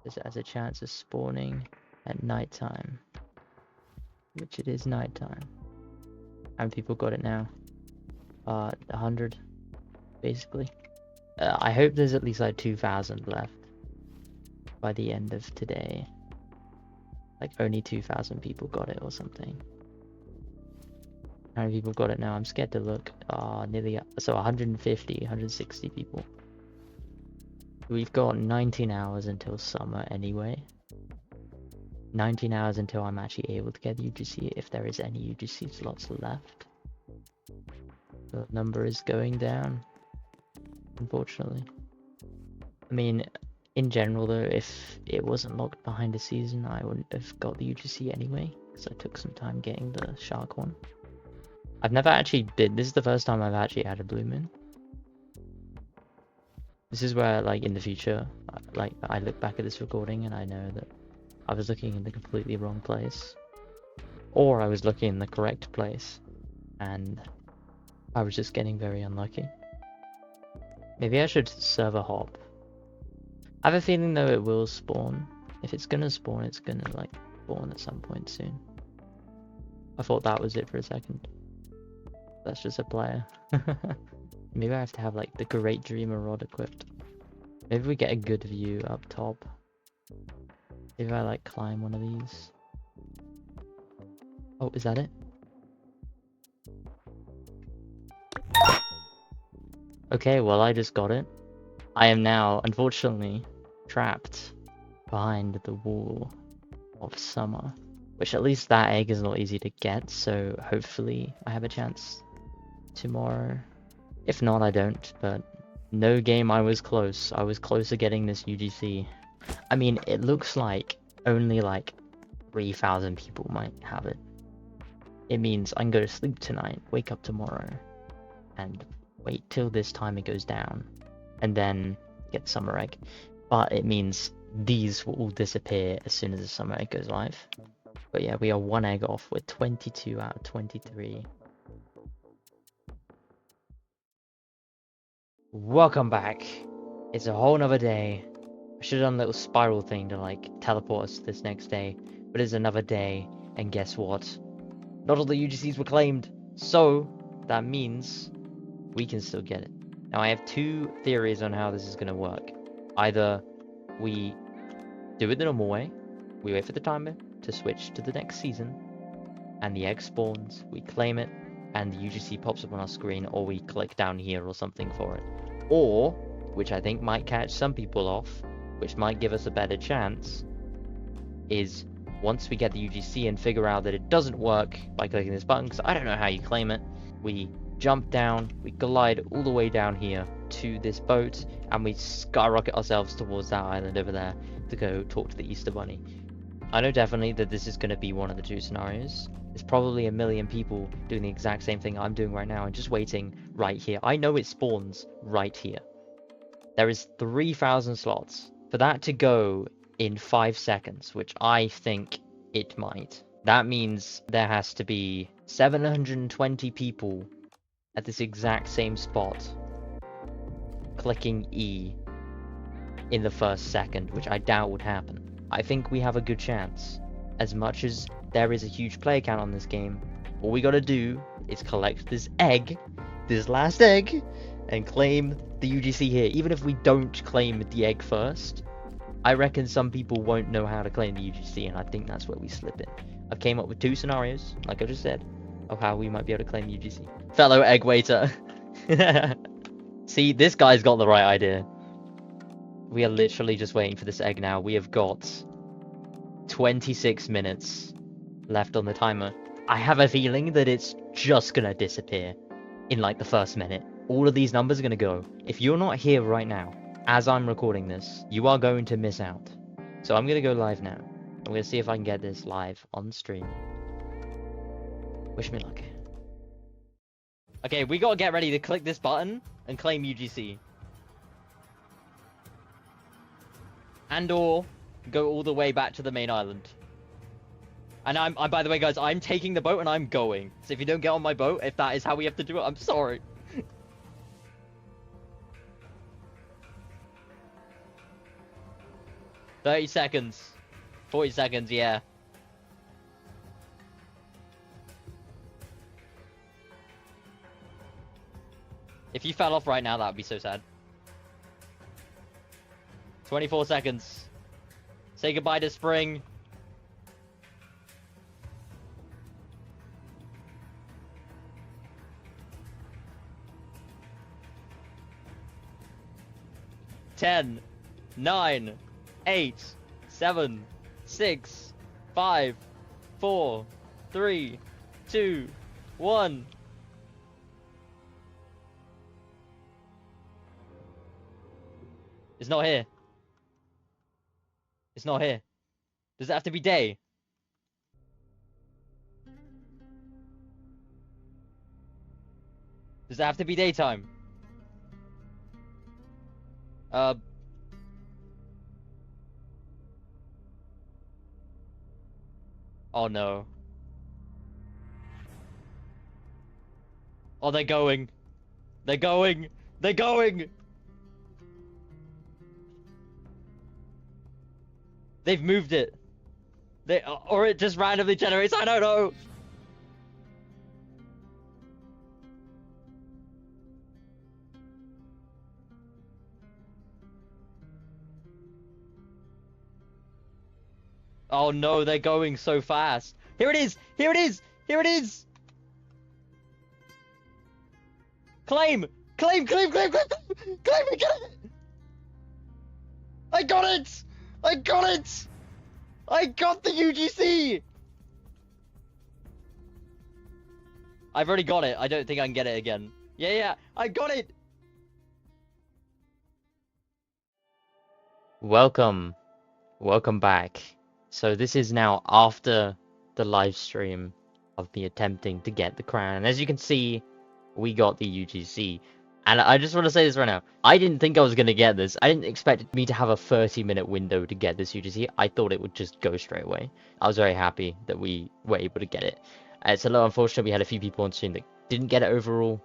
This has a chance of spawning at nighttime. Which it is nighttime. How many people got it now? 100, basically. I hope there's at least like 2,000 left by the end of today. Like only 2,000 people got it or something. How many people got it now? I'm scared to look. Nearly, so 150, 160 people. We've got 19 hours until summer anyway. 19 hours until I'm actually able to get the UGC, if there is any UGC slots left. The number is going down, unfortunately. I mean, in general though, if it wasn't locked behind a season, I wouldn't have got the UGC anyway, because I took some time getting the shark one. I've never actually this is the first time I've actually had a blue moon. This is where, like, in the future, like, I look back at this recording and I know that I was looking in the completely wrong place. Or I was looking in the correct place and I was just getting very unlucky. Maybe I should server hop. I have a feeling though it will spawn. If it's gonna spawn, it's gonna like spawn at some point soon. I thought that was it for a second. That's just a player. Maybe I have to have like the Great Dreamer rod equipped. Maybe we get a good view up top. Maybe I like climb one of these. Oh, is that it? Okay, well I just got it. I am now, unfortunately, trapped behind the wall of summer. Which at least that egg is not easy to get, so hopefully I have a chance tomorrow. If not, I don't, but no game I was close. I was close to getting this UGC. I mean, it looks like only like 3,000 people might have it. It means I can go to sleep tonight, wake up tomorrow, and wait till this time it goes down, and then get the summer egg. But it means these will all disappear as soon as the summer egg goes live. But yeah, we are one egg off. We're 22 out of 23. Welcome back. It's a whole nother day. I should have done a little spiral thing to like teleport us this next day. But it's another day, and guess what? Not all the UGCs were claimed. So that means we can still get it. Now I have two theories on how this is going to work. Either we do it the normal way, we wait for the timer to switch to the next season, and the egg spawns, we claim it, and the UGC pops up on our screen, or we click down here or something for it. Or, which I think might catch some people off, which might give us a better chance, is once we get the UGC and figure out that it doesn't work by clicking this button, because I don't know how you claim it, we jump down, we glide all the way down here to this boat, and we skyrocket ourselves towards that island over there to go talk to the Easter Bunny. I know definitely that this is going to be one of the two scenarios. There's probably a million people doing the exact same thing I'm doing right now and just waiting right here. I know it spawns right here. There is 3,000 slots. For that to go in 5 seconds, which I think it might, that means there has to be 720 people at this exact same spot clicking E in the first second, which I doubt would happen. I think we have a good chance. As much as there is a huge play count on this game, all we gotta do is collect this egg, this last egg, and claim the UGC here. Even if we don't claim the egg first, I reckon some people won't know how to claim the UGC, and I think that's where we slip in. I've came up with two scenarios, like I just said, of how we might be able to claim UGC. Fellow egg waiter. See, this guy's got the right idea. We are literally just waiting for this egg now. We have got 26 minutes left on the timer. I have a feeling that it's just gonna disappear in like the first minute. All of these numbers are gonna go. If you're not here right now, as I'm recording this, you are going to miss out. So I'm gonna go live now. I'm gonna see if I can get this live on stream. Wish me luck. Okay, we gotta get ready to click this button and claim UGC. And or go all the way back to the main island. And I'm by the way guys, I'm taking the boat and I'm going. So if you don't get on my boat, if that is how we have to do it, I'm sorry. 30 seconds. 40 seconds, yeah. If you fell off right now, that would be so sad. 24 seconds. Say goodbye to spring. Ten, 9, 8, 7, 6, 5, 4, 3, 2, 1. It's not here. It's not here. Does it have to be day? Does it have to be daytime? Oh no. Oh, they're going. They're going. They're going. They've moved it. Or it just randomly generates. I don't know. Oh no, they're going so fast. Here it is! Here it is! Here it is! Claim! Claim, claim, claim, claim, claim! Claim, we get it! I got it! I got it! I got the UGC! I've already got it. I don't think I can get it again. Yeah, I got it! Welcome back. So this is now after the live stream of me attempting to get the crown. And as you can see, we got the UGC. And I just want to say this right now. I didn't think I was going to get this. I didn't expect me to have a 30-minute window to get this UGC. I thought it would just go straight away. I was very happy that we were able to get it. It's a little unfortunate we had a few people on stream that didn't get it overall.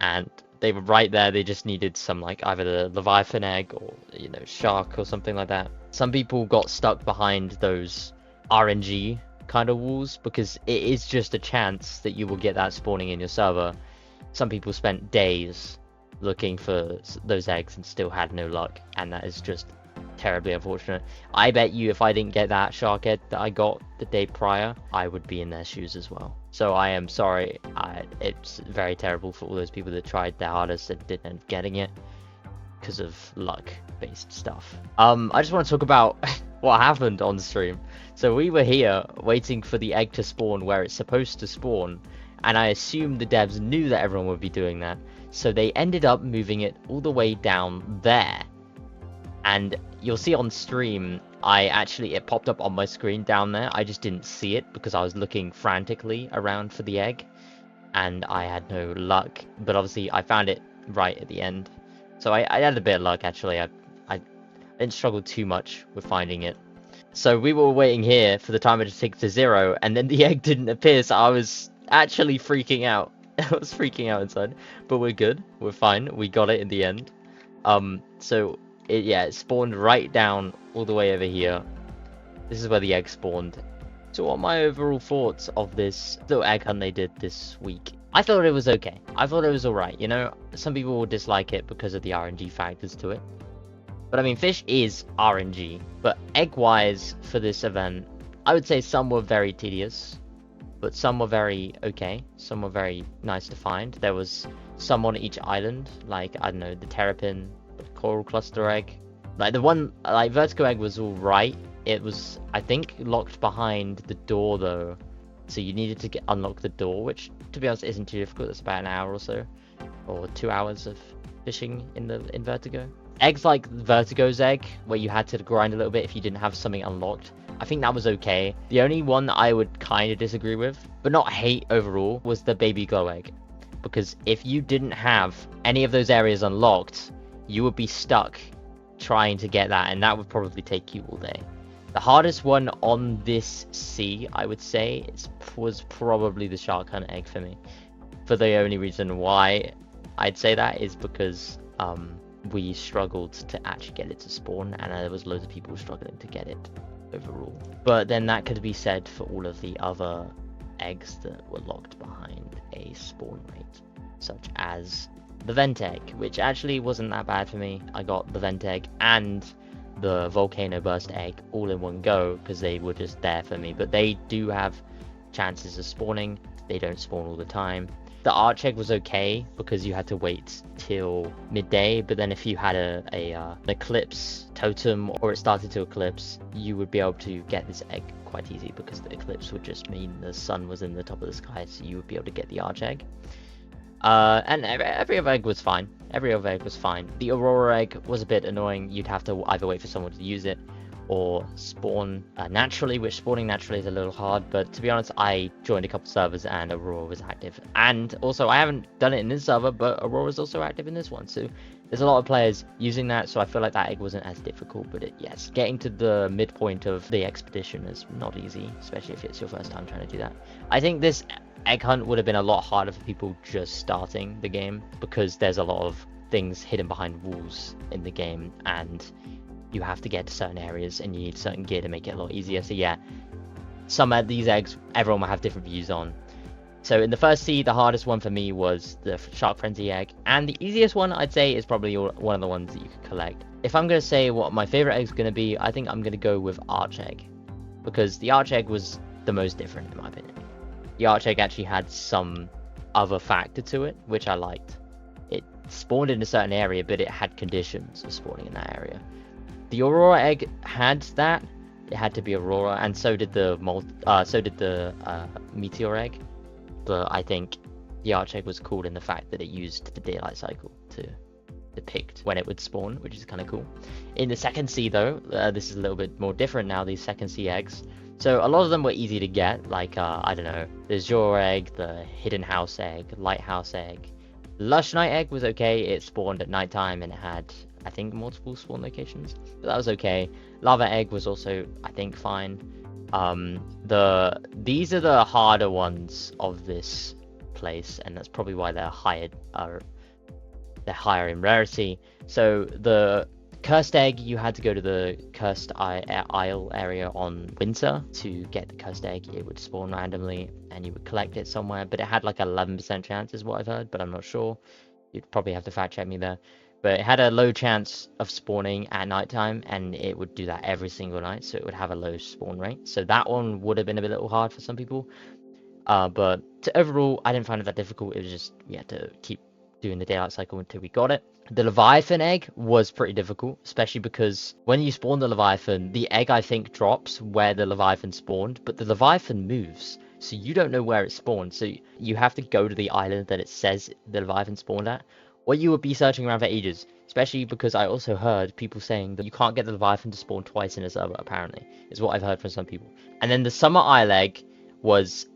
And they were right there. They just needed some, like, either the Leviathan egg or, you know, shark or something like that. Some people got stuck behind those RNG kind of walls because it is just a chance that you will get that spawning in your server. Some people spent days looking for those eggs and still had no luck, and that is just terribly unfortunate. I bet you if I didn't get that shark egg that I got the day prior, I would be in their shoes as well. So I am sorry. It's very terrible for all those people that tried their hardest and didn't end up getting it because of luck-based stuff. I just want to talk about what happened on stream. So we were here waiting for the egg to spawn where it's supposed to spawn, and I assumed the devs knew that everyone would be doing that, so they ended up moving it all the way down there. And you'll see on stream, it popped up on my screen down there. I just didn't see it because I was looking frantically around for the egg, and I had no luck. But obviously, I found it right at the end, so I had a bit of luck actually. I didn't struggle too much with finding it. So we were waiting here for the timer to tick to 0, and then the egg didn't appear. So I was actually freaking out. I was freaking out inside, but we're good. We're fine. We got it in the end. So. It spawned right down all the way over here. This is where the egg spawned. So what are my overall thoughts of this little egg hunt they did this week? I thought it was okay. I thought it was alright. You know, some people will dislike it because of the RNG factors to it. But I mean, Fisch is RNG. But egg-wise for this event, I would say some were very tedious. But some were very okay. Some were very nice to find. There was some on each island. Like, I don't know, the terrapin, coral cluster egg. Like the one, like vertigo egg was all right. It was, I think, locked behind the door though, so you needed to unlock the door, which to be honest isn't too difficult. It's about an hour or so, or 2 hours of fishing in vertigo. Eggs like vertigo's egg, where you had to grind a little bit if you didn't have something unlocked, I think that was okay. The only one that I would kind of disagree with, but not hate overall, was the baby glow egg, because if you didn't have any of those areas unlocked, you would be stuck trying to get that, and that would probably take you all day. The hardest one on this sea, I would say, was probably the shark hunt egg for me. For the only reason why I'd say that is because we struggled to actually get it to spawn, and there was loads of people struggling to get it overall. But then that could be said for all of the other eggs that were locked behind a spawn rate, such as the vent egg, which actually wasn't that bad for me. I got the vent egg and the volcano burst egg all in one go because they were just there for me, but they do have chances of spawning. They don't spawn all the time. The arch egg was okay because you had to wait till midday, but then if you had an eclipse totem or it started to eclipse, you would be able to get this egg quite easy because the eclipse would just mean the sun was in the top of the sky, so you would be able to get the arch egg. And every other egg was fine. Every other egg was fine. The aurora egg was a bit annoying. You'd have to either wait for someone to use it or spawn naturally, which spawning naturally is a little hard, but to be honest, I joined a couple servers and Aurora was active. And also, I haven't done it in this server, but Aurora is also active in this one, so there's a lot of players using that, so I feel like that egg wasn't as difficult. But yes, getting to the midpoint of the expedition is not easy, especially if it's your first time trying to do that. I think this egg hunt would have been a lot harder for people just starting the game, because there's a lot of things hidden behind walls in the game, and you have to get to certain areas and you need certain gear to make it a lot easier. So yeah, some of these eggs everyone will have different views on. So in the first sea, the hardest one for me was the Shark Frenzy egg, and the easiest one I'd say is probably one of the ones that you could collect. If I'm going to say what my favorite egg is going to be, I think I'm going to go with Arch Egg, because the Arch Egg was the most different in my opinion. The Arch Egg actually had some other factor to it, which I liked. It spawned in a certain area, but it had conditions of spawning in that area. The Aurora egg had that. It had to be Aurora, and so did the Meteor egg. But I think the Arch egg was cool in the fact that it used the daylight cycle to depict when it would spawn, which is kind of cool. In the second sea, though, this is a little bit more different now. These second sea eggs. So a lot of them were easy to get. Like I don't know, the Azure egg, the Hidden House egg, Lighthouse egg. Lush Night egg was okay. It spawned at nighttime and it had, I think, multiple spawn locations, but that was okay. Lava egg was also, I think, fine. These are the harder ones of this place, and that's probably why they're higher in rarity. So the cursed egg, you had to go to the cursed isle area on winter to get the cursed egg. It would spawn randomly and you would collect it somewhere, but it had like 11% chance is what I've heard, but I'm not sure. You'd probably have to fact check me there. But it had a low chance of spawning at nighttime, and it would do that every single night, so it would have a low spawn rate. So that one would have been a little hard for some people. But overall, I didn't find it that difficult. It was just, we had to keep doing the daylight cycle until we got it. The Leviathan egg was pretty difficult, especially because when you spawn the Leviathan, the egg, I think, drops where the Leviathan spawned, but the Leviathan moves, so you don't know where it spawned. So you have to go to the island that it says the Leviathan spawned at, or you would be searching around for ages, especially because I also heard people saying that you can't get the Leviathan to spawn twice in a server, apparently, is what I've heard from some people. And then the Summer Isle egg was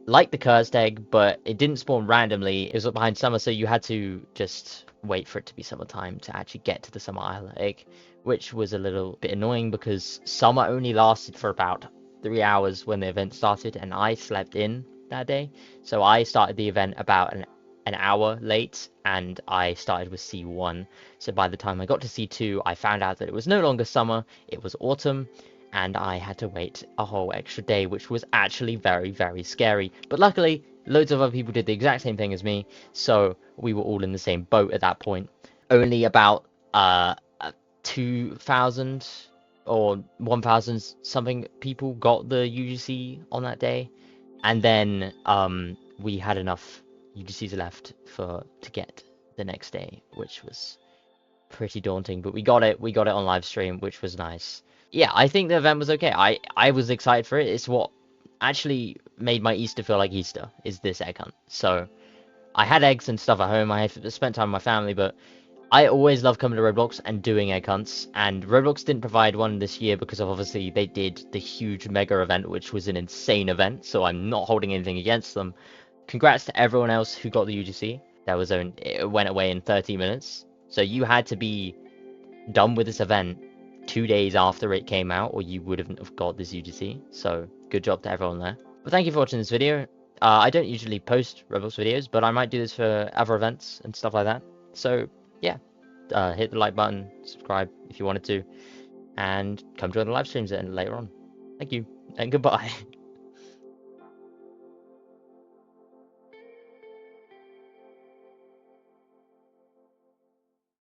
like the cursed egg, but it didn't spawn randomly. It was behind summer, so you had to just wait for it to be summertime to actually get to the Summer Isle egg, which was a little bit annoying because summer only lasted for about 3 hours when the event started, and I slept in that day. So I started the event about an hour late, and I started with C1. So by the time I got to C2, I found out that it was no longer summer, it was autumn, and I had to wait a whole extra day, which was actually very, very scary. But luckily, loads of other people did the exact same thing as me, so we were all in the same boat at that point. Only about 2,000 or 1,000 something people got the UGC on that day, and then we had enough UGCs left to get the next day, which was pretty daunting, but we got it on live stream, which was nice. Yeah, I think the event was okay. I was excited for it. It's what actually made my Easter feel like Easter, is this egg hunt. So I had eggs and stuff at home. I spent time with my family, but I always love coming to Roblox and doing egg hunts, and Roblox didn't provide one this year because of, obviously, they did the huge mega event, which was an insane event, so I'm not holding anything against them. Congrats to everyone else who got the UGC. It went away in 30 minutes, so you had to be done with this event 2 days after it came out, or you wouldn't have got this UGC, so good job to everyone there. But thank you for watching this video. I don't usually post Roblox videos, but I might do this for other events and stuff like that. So, yeah. hit the like button, subscribe if you wanted to, and come join the live streams later on. Thank you, and goodbye.